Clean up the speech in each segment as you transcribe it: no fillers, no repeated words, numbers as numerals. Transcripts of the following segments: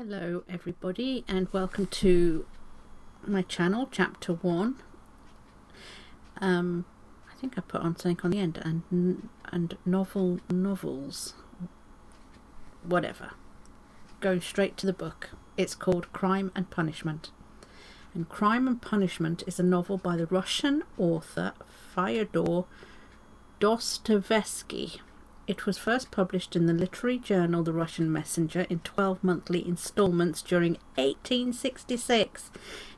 Hello everybody and welcome to my channel, chapter 1. I think I put on something on the end, and novels, whatever. Going straight to the book. It's called Crime and Punishment. And Crime and Punishment is a novel by the Russian author Fyodor Dostoevsky. It was first published in the literary journal The Russian Messenger in 12 monthly installments during 1866.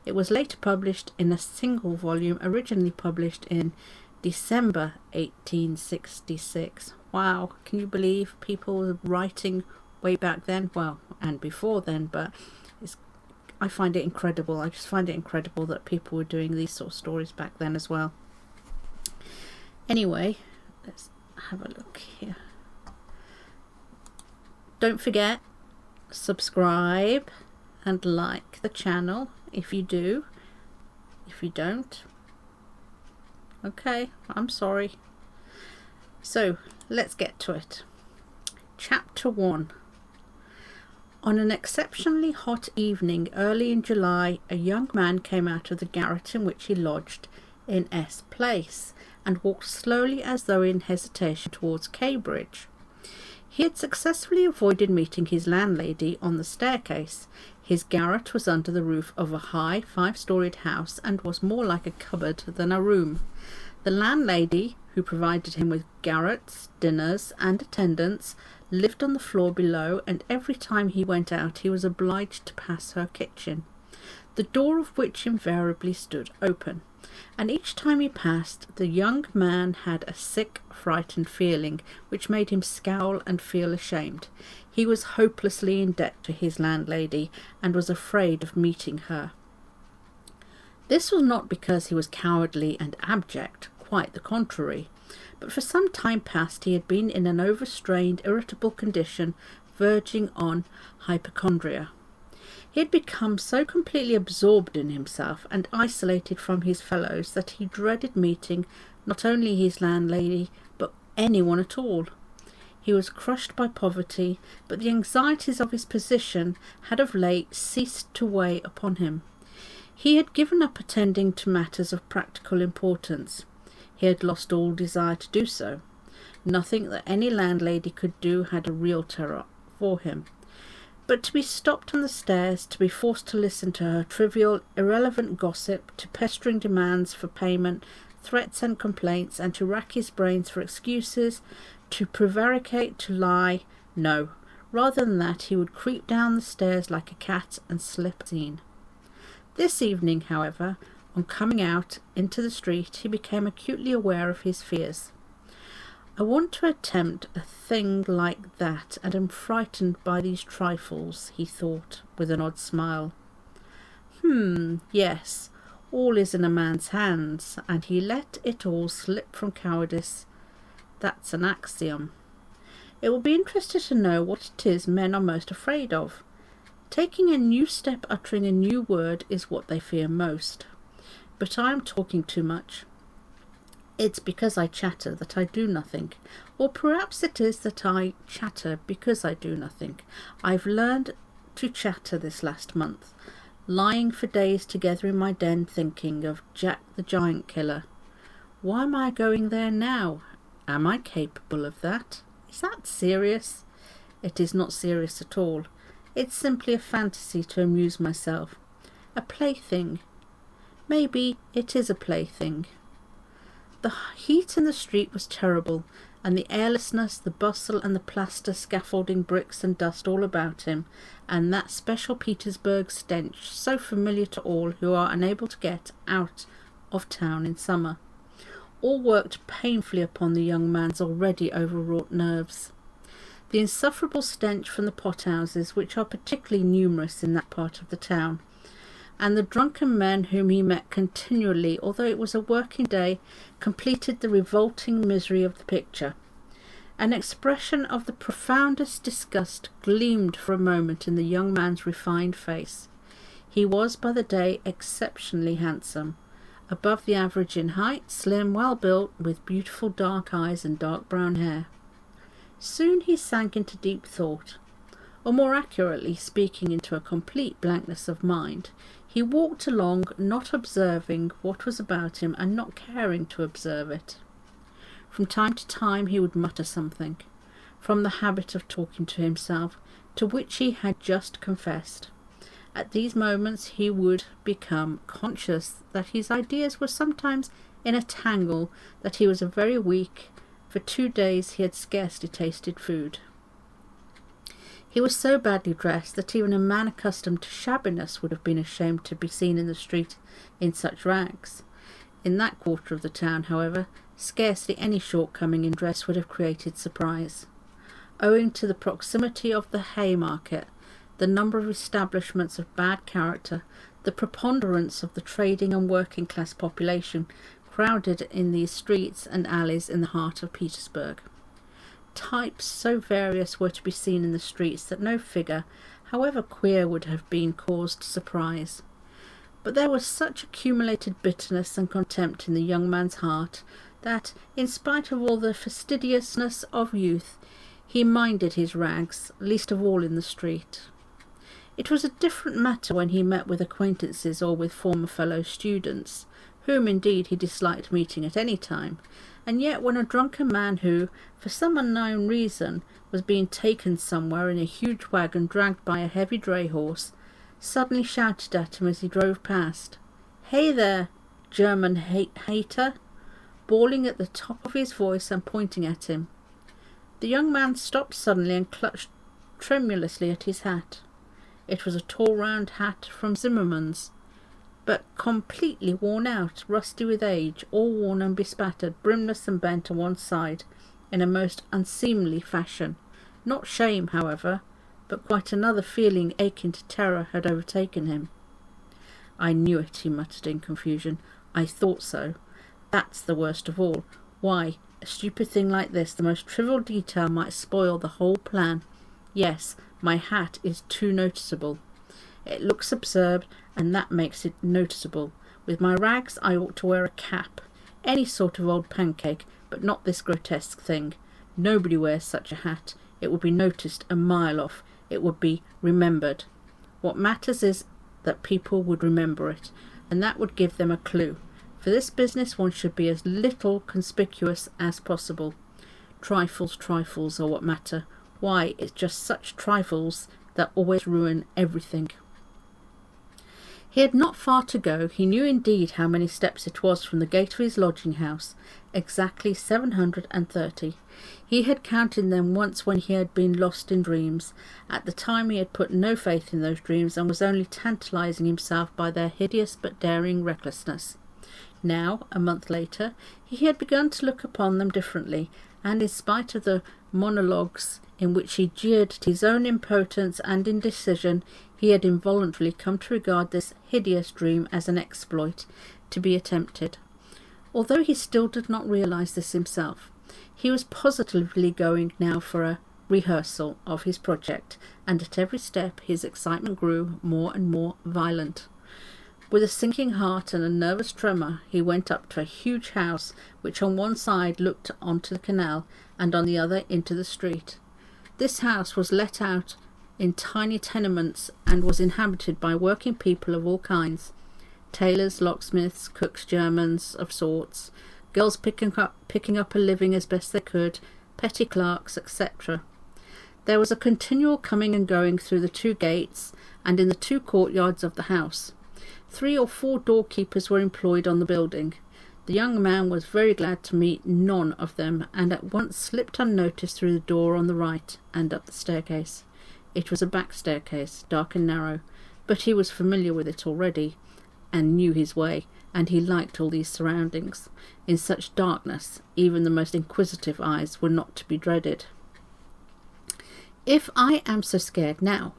It was later published in a single volume, originally published in December 1866. Wow, can you believe people were writing way back then? Well, and before then, but I find it incredible. I just find it incredible that people were doing these sort of stories back then as well. Anyway, let's have a look here. Don't forget, subscribe and like the channel if you do. If you don't, okay, I'm sorry. So let's get to it. Chapter 1. On an exceptionally hot evening early in July, a young man came out of the garret in which he lodged in S Place and walked slowly as though in hesitation towards Cambridge. He had successfully avoided meeting his landlady on the staircase. His garret was under the roof of a high 5-storied house and was more like a cupboard than a room. The landlady, who provided him with garrets, dinners and attendance, lived on the floor below, and every time he went out he was obliged to pass her kitchen, the door of which invariably stood open. And each time he passed, the young man had a sick, frightened feeling, which made him scowl and feel ashamed. He was hopelessly in debt to his landlady, and was afraid of meeting her. This was not because he was cowardly and abject, quite the contrary, but for some time past he had been in an overstrained, irritable condition, verging on hypochondria. He had become so completely absorbed in himself and isolated from his fellows that he dreaded meeting not only his landlady, but anyone at all. He was crushed by poverty, but the anxieties of his position had of late ceased to weigh upon him. He had given up attending to matters of practical importance. He had lost all desire to do so. Nothing that any landlady could do had a real terror for him. But to be stopped on the stairs, to be forced to listen to her trivial, irrelevant gossip, to pestering demands for payment, threats and complaints, and to rack his brains for excuses, to prevaricate, to lie, no. Rather than that, he would creep down the stairs like a cat and slip unseen. This evening, however, on coming out into the street, he became acutely aware of his fears. I want to attempt a thing like that, and am frightened by these trifles, he thought, with an odd smile. Yes, all is in a man's hands, and he let it all slip from cowardice. That's an axiom. It will be interesting to know what it is men are most afraid of. Taking a new step, uttering a new word, is what they fear most. But I am talking too much. It's because I chatter that I do nothing, or perhaps it is that I chatter because I do nothing. I've learned to chatter this last month, lying for days together in my den thinking of Jack the Giant Killer. Why am I going there now? Am I capable of that? Is that serious? It is not serious at all. It's simply a fantasy to amuse myself. A plaything. Maybe it is a plaything. The heat in the street was terrible, and the airlessness, the bustle, and the plaster, scaffolding, bricks, and dust all about him, and that special Petersberg stench, so familiar to all who are unable to get out of town in summer, all worked painfully upon the young man's already overwrought nerves. The insufferable stench from the pothouses, which are particularly numerous in that part of the town, and the drunken men whom he met continually, although it was a working day, completed the revolting misery of the picture. An expression of the profoundest disgust gleamed for a moment in the young man's refined face. He was by the day exceptionally handsome, above the average in height, slim, well built, with beautiful dark eyes and dark brown hair. Soon he sank into deep thought. or more accurately speaking, into a complete blankness of mind. He walked along, not observing what was about him and not caring to observe it. From time to time he would mutter something, from the habit of talking to himself, to which he had just confessed. At these moments he would become conscious that his ideas were sometimes in a tangle, that he was very weak. For 2 days he had scarcely tasted food. He was so badly dressed that even a man accustomed to shabbiness would have been ashamed to be seen in the street in such rags. In that quarter of the town, however, scarcely any shortcoming in dress would have created surprise. Owing to the proximity of the Haymarket, the number of establishments of bad character, the preponderance of the trading and working class population crowded in these streets and alleys in the heart of Petersburg. Types so various were to be seen in the streets that no figure, however queer, would have been caused surprise. But there was such accumulated bitterness and contempt in the young man's heart that, in spite of all the fastidiousness of youth, he minded his rags, least of all in the street. It was a different matter when he met with acquaintances or with former fellow students, whom indeed he disliked meeting at any time, and yet when a drunken man who, for some unknown reason, was being taken somewhere in a huge wagon dragged by a heavy dray horse, suddenly shouted at him as he drove past, "Hey there, German hater," bawling at the top of his voice and pointing at him. The young man stopped suddenly and clutched tremulously at his hat. It was a tall round hat from Zimmermann's, but completely worn out, rusty with age, all worn and bespattered, brimless and bent on one side, in a most unseemly fashion. Not shame, however, but quite another feeling akin to terror had overtaken him. "I knew it," he muttered in confusion. "I thought so. That's the worst of all. Why, a stupid thing like this, the most trivial detail might spoil the whole plan. Yes, my hat is too noticeable. It looks absurd, and that makes it noticeable. With my rags I ought to wear a cap, any sort of old pancake, but not this grotesque thing. Nobody wears such a hat. It would be noticed a mile off. It would be remembered. What matters is that people would remember it, and that would give them a clue. For this business one should be as little conspicuous as possible. Trifles are what matter. Why, it's just such trifles that always ruin everything." He had not far to go. He knew indeed how many steps it was from the gate of his lodging-house, exactly 730. He had counted them once when he had been lost in dreams. At the time he had put no faith in those dreams and was only tantalizing himself by their hideous but daring recklessness. Now, a month later, he had begun to look upon them differently, and in spite of the monologues in which he jeered at his own impotence and indecision, he had involuntarily come to regard this hideous dream as an exploit to be attempted. Although he still did not realize this himself, he was positively going now for a rehearsal of his project, and at every step his excitement grew more and more violent. With a sinking heart and a nervous tremor, he went up to a huge house which on one side looked onto the canal and on the other into the street. This house was let out in tiny tenements and was inhabited by working people of all kinds: tailors, locksmiths, cooks, Germans of sorts, girls picking up a living as best they could, petty clerks, etc. There was a continual coming and going through the 2 gates and in the 2 courtyards of the house. 3 or 4 doorkeepers were employed on the building. The young man was very glad to meet none of them, and at once slipped unnoticed through the door on the right and up the staircase. It was a back staircase, dark and narrow, but he was familiar with it already, and knew his way, and he liked all these surroundings. In such darkness, even the most inquisitive eyes were not to be dreaded. "If I am so scared now,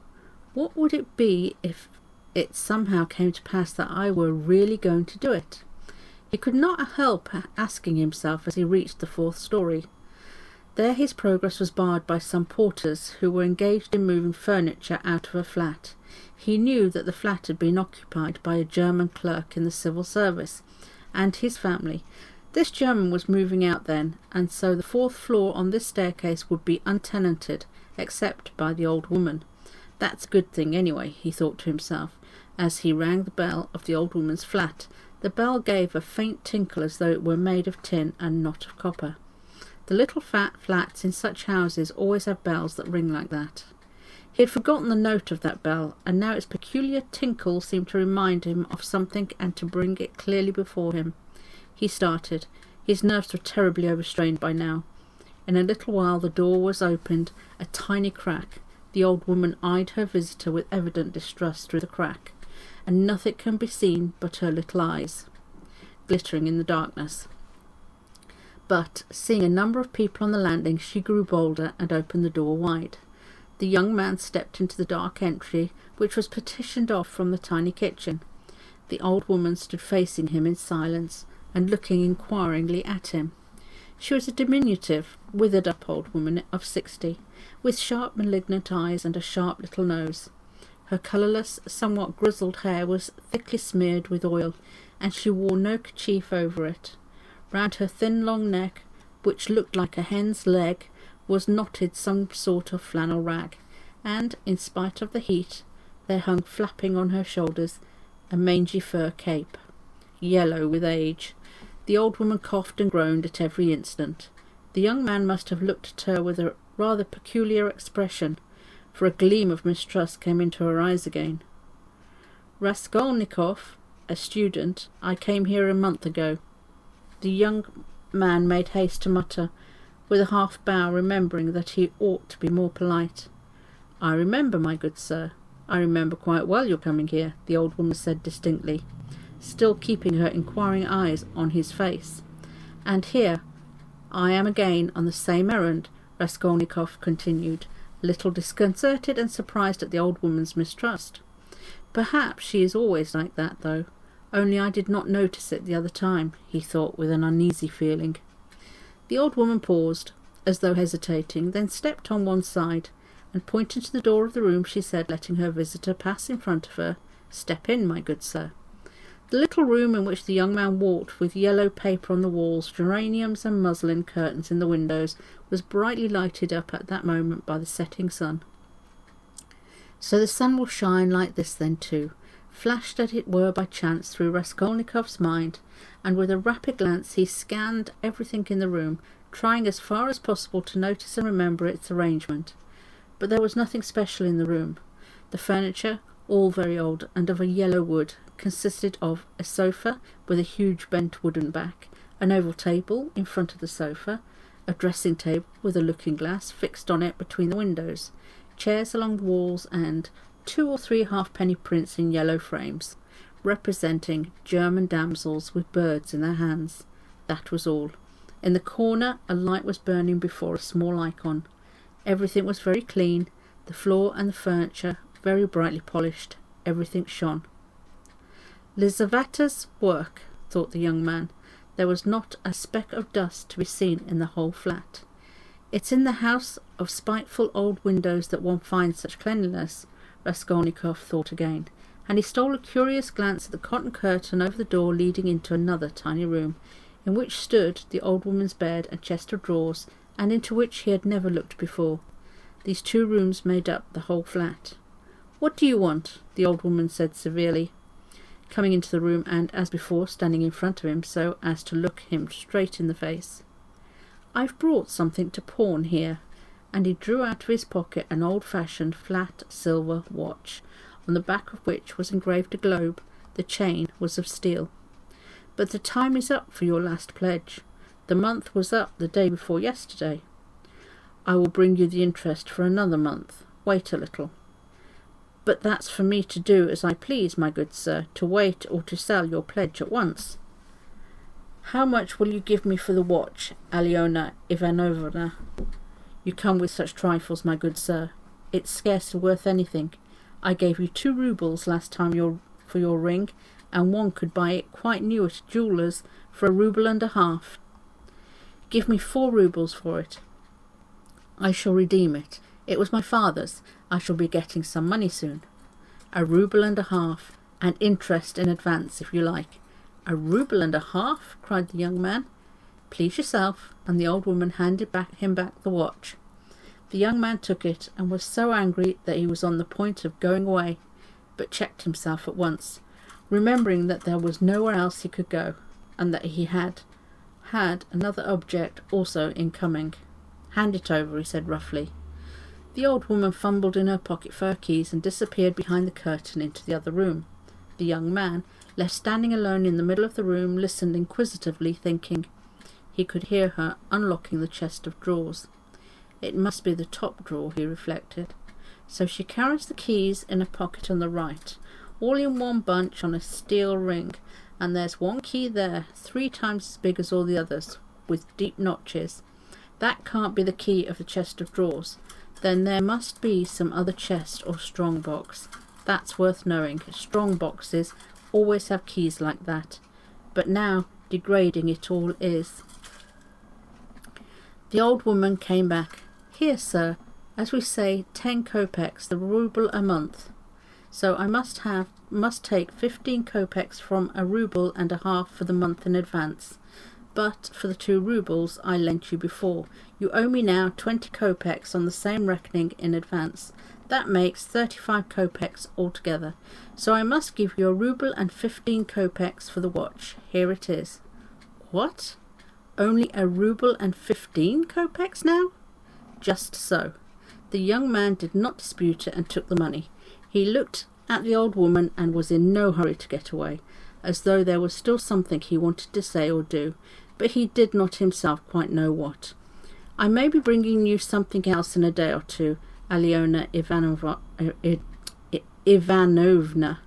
what would it be if it somehow came to pass that I were really going to do it?" He could not help asking himself as he reached the 4th story. There his progress was barred by some porters who were engaged in moving furniture out of a flat. He knew that the flat had been occupied by a German clerk in the civil service, and his family. This German was moving out then, and so the 4th floor on this staircase would be untenanted, except by the old woman. That's a good thing anyway, he thought to himself, as he rang the bell of the old woman's flat. The bell gave a faint tinkle as though it were made of tin and not of copper. The little flats in such houses always have bells that ring like that. He had forgotten the note of that bell, and now its peculiar tinkle seemed to remind him of something and to bring it clearly before him. He started. His nerves were terribly overstrained by now. In a little while the door was opened, a tiny crack. The old woman eyed her visitor with evident distrust through the crack, and nothing can be seen but her little eyes, glittering in the darkness. But, seeing a number of people on the landing, she grew bolder and opened the door wide. The young man stepped into the dark entry, which was partitioned off from the tiny kitchen. The old woman stood facing him in silence and looking inquiringly at him. She was a diminutive, withered-up old woman of 60, with sharp malignant eyes and a sharp little nose. Her colourless, somewhat grizzled hair was thickly smeared with oil, and she wore no kerchief over it. Round her thin long neck, which looked like a hen's leg, was knotted some sort of flannel rag, and, in spite of the heat, there hung flapping on her shoulders a mangy fur cape, yellow with age. The old woman coughed and groaned at every instant. The young man must have looked at her with a rather peculiar expression, for a gleam of mistrust came into her eyes again. "Raskolnikov, a student. I came here a month ago." The young man made haste to mutter, with a half bow, remembering that he ought to be more polite. "I remember, my good sir. I remember quite well your coming here," the old woman said distinctly, still keeping her inquiring eyes on his face. "And here I am again on the same errand," Raskolnikov continued, a little disconcerted and surprised at the old woman's mistrust. "Perhaps she is always like that, though. Only I did not notice it the other time," he thought with an uneasy feeling. The old woman paused, as though hesitating, then stepped on one side, and pointing to the door of the room, she said, letting her visitor pass in front of her, "Step in, my good sir." The little room in which the young man walked, with yellow paper on the walls, geraniums and muslin curtains in the windows, was brightly lighted up at that moment by the setting sun. "So the sun will shine like this then too," flashed as it were by chance through Raskolnikov's mind, and with a rapid glance he scanned everything in the room, trying as far as possible to notice and remember its arrangement. But there was nothing special in the room. The furniture, all very old and of a yellow wood, consisted of a sofa with a huge bent wooden back, an oval table in front of the sofa, a dressing table with a looking-glass fixed on it between the windows, chairs along the walls, and 2 or 3 halfpenny prints in yellow frames, representing German damsels with birds in their hands. That was all. In the corner a light was burning before a small icon. Everything was very clean, the floor and the furniture very brightly polished. Everything shone. "Lizaveta's work," thought the young man. There was not a speck of dust to be seen in the whole flat. "It's in the house of spiteful old windows that one finds such cleanliness," Raskolnikov thought again, and he stole a curious glance at the cotton curtain over the door leading into another tiny room, in which stood the old woman's bed and chest of drawers, and into which he had never looked before. These 2 rooms made up the whole flat. "What do you want?" the old woman said severely, coming into the room and, as before, standing in front of him so as to look him straight in the face. "I've brought something to pawn here," and he drew out of his pocket an old-fashioned flat silver watch, on the back of which was engraved a globe. The chain was of steel. "But the time is up for your last pledge. The month was up the day before yesterday." "I will bring you the interest for another month. Wait a little." "But that's for me to do as I please, my good sir, to wait or to sell your pledge at once." "How much will you give me for the watch, Alyona Ivanovna?" "You come with such trifles, my good sir. It's scarcely worth anything. I gave you 2 roubles last time for your ring, and one could buy it quite new at a jeweller's for 1.5 rubles. Give me 4 roubles for it. I shall redeem it. It was my father's. I shall be getting some money soon." 1.5 rubles, and interest in advance, if you like." 1.5 rubles, cried the young man. "Please yourself," and the old woman handed him back the watch. The young man took it, and was so angry that he was on the point of going away, but checked himself at once, remembering that there was nowhere else he could go, and that he had another object also in coming. "Hand it over," he said roughly. The old woman fumbled in her pocket for her keys and disappeared behind the curtain into the other room. The young man, left standing alone in the middle of the room, listened inquisitively, thinking. He could hear her unlocking the chest of drawers. It must be the top drawer, he reflected. So she carries the keys in a pocket on the right, all in one bunch on a steel ring, and there's one key there, 3 times as big as all the others, with deep notches. That can't be the key of the chest of drawers. Then there must be some other chest or strong box. That's worth knowing. Strong boxes always have keys like that. But now degrading it all is. The old woman came back. "Here, sir, as we say, 10 kopecks, the rouble a month. So I must take 15 kopecks from a rouble and a half for the month in advance. But for the 2 roubles I lent you before, you owe me now 20 kopecks on the same reckoning in advance. That makes 35 kopecks altogether. So I must give you a rouble and 15 kopecks for the watch. Here it is." "What? Only a rouble and 15 kopecks now?" "Just so." The young man did not dispute it and took the money. He looked at the old woman and was in no hurry to get away, as though there was still something he wanted to say or do, but he did not himself quite know what. "I may be bringing you something else in a day or two, Alyona Ivanovna.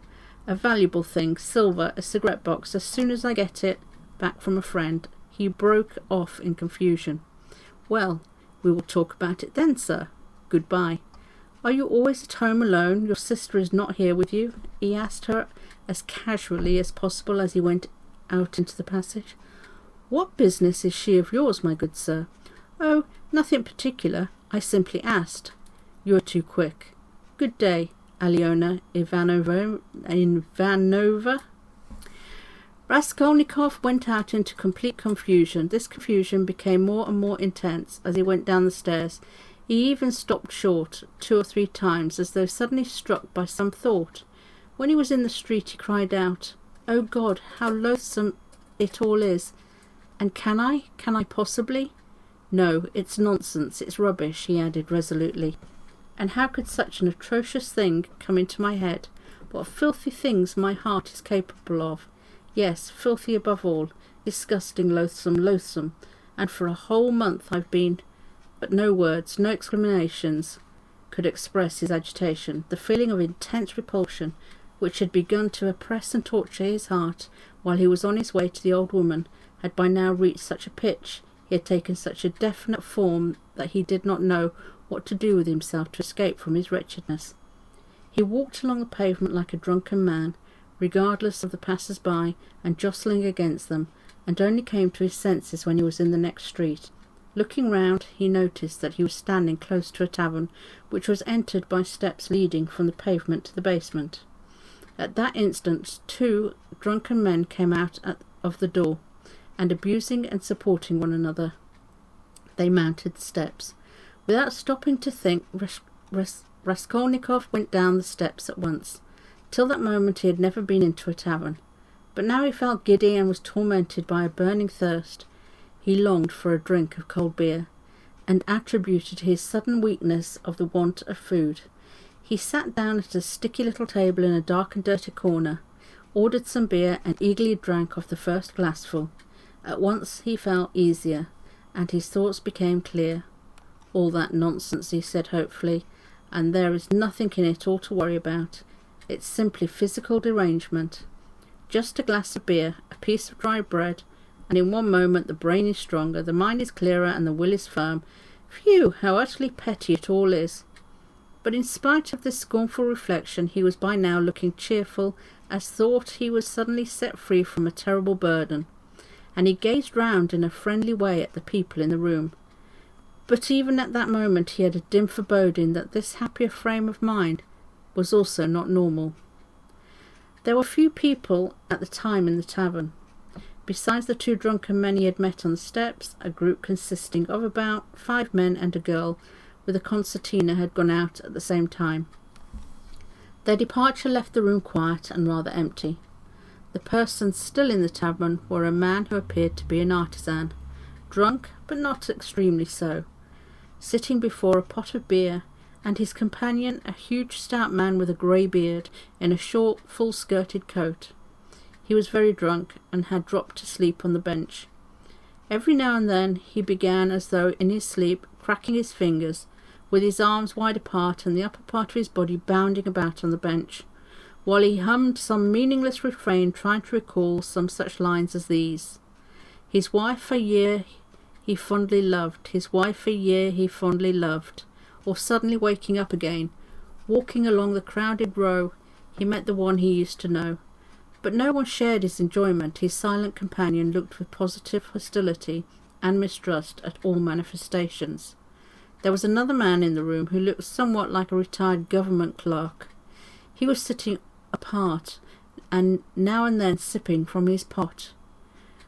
A valuable thing, silver, a cigarette box, as soon as I get it back from a friend." He broke off in confusion. "Well, we will talk about it then, sir. Goodbye." "Are you always at home alone? Your sister is not here with you?" he asked her as casually as possible as he went out into the passage. "What business is she of yours, my good sir?" "Oh, nothing particular. I simply asked." "You are too quick. Good day, Alyona Ivanova." Raskolnikov went out into complete confusion. This confusion became more and more intense as he went down the stairs. He even stopped short 2 or 3 times, as though suddenly struck by some thought. When he was in the street he cried out, "Oh God, how loathsome it all is! And can I possibly? No, it's nonsense, it's rubbish," he added resolutely. "And how could such an atrocious thing come into my head? What filthy things my heart is capable of. Yes, filthy above all, disgusting, loathsome, and for a whole month I've been—" But no words, no exclamations could express his agitation. The feeling of intense repulsion, which had begun to oppress and torture his heart while he was on his way to the old woman, had by now reached such a pitch, he had taken such a definite form, that he did not know what to do with himself to escape from his wretchedness. He walked along the pavement like a drunken man, regardless of the passers-by and jostling against them, and only came to his senses when he was in the next street. Looking round, he noticed that he was standing close to a tavern, which was entered by steps leading from the pavement to the basement. At that instant 2 drunken men came out of the door, and abusing and supporting one another, they mounted the steps. Without stopping to think, Raskolnikov went down the steps at once. Till that moment he had never been into a tavern, but now he felt giddy and was tormented by a burning thirst. He longed for a drink of cold beer, and attributed his sudden weakness of the want of food. He sat down at a sticky little table in a dark and dirty corner, ordered some beer, and eagerly drank off the first glassful. At once he felt easier, and his thoughts became clear. "All that nonsense," he said hopefully, "and there is nothing in it all to worry about. It's simply physical derangement. Just a glass of beer, a piece of dry bread, and in one moment the brain is stronger, the mind is clearer, and the will is firm. Phew, how utterly petty it all is." But in spite of this scornful reflection, he was by now looking cheerful, as thought he was suddenly set free from a terrible burden, and he gazed round in a friendly way at the people in the room. But even at that moment he had a dim foreboding that this happier frame of mind was also not normal. There were few people at the time in the tavern. Besides the 2 drunken men he had met on the steps, a group consisting of about 5 men and a girl with a concertina had gone out at the same time. Their departure left the room quiet and rather empty. The persons still in the tavern were a man who appeared to be an artisan, drunk but not extremely so, sitting before a pot of beer, and his companion, a huge stout man with a grey beard, in a short full-skirted coat. He was very drunk, and had dropped to sleep on the bench. Every now and then he began, as though in his sleep, cracking his fingers, with his arms wide apart and the upper part of his body bounding about on the bench, while he hummed some meaningless refrain, trying to recall some such lines as these: "His wife a year he fondly loved, his wife a year he fondly loved," or suddenly waking up again, walking along the crowded row, he met the one he used to know. But no one shared his enjoyment. His silent companion looked with positive hostility and mistrust at all manifestations. There was another man in the room who looked somewhat like a retired government clerk. He was sitting apart, and now and then sipping from his pot,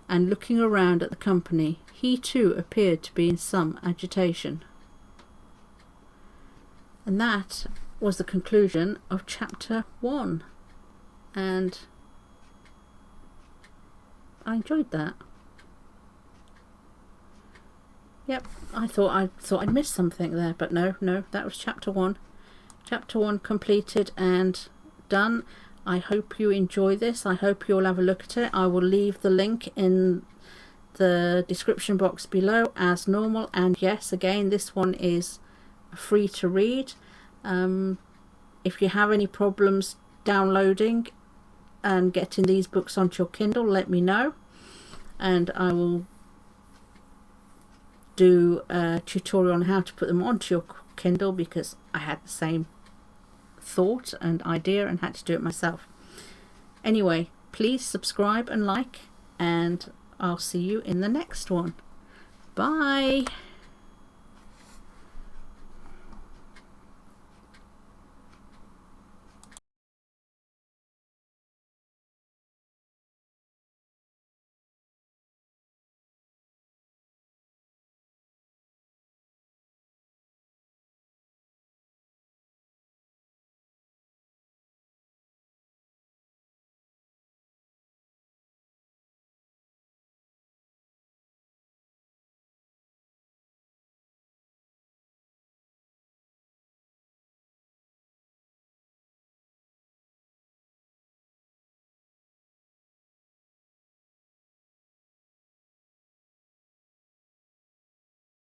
and looking around at the company. He too appeared to be in some agitation. And that was the conclusion of chapter 1. And I enjoyed that. Yep, I thought I'd missed something there, but no, that was chapter 1. Chapter 1 completed and done. I hope you enjoy this. I hope you'll have a look at it. I will leave the link in the description box below as normal. And yes, again, this one is free to read. If you have any problems downloading and getting these books onto your Kindle, let me know, and I will do a tutorial on how to put them onto your Kindle, because I had the same thought and idea and had to do it myself. Anyway, please subscribe and like, and I'll see you in the next one. Bye.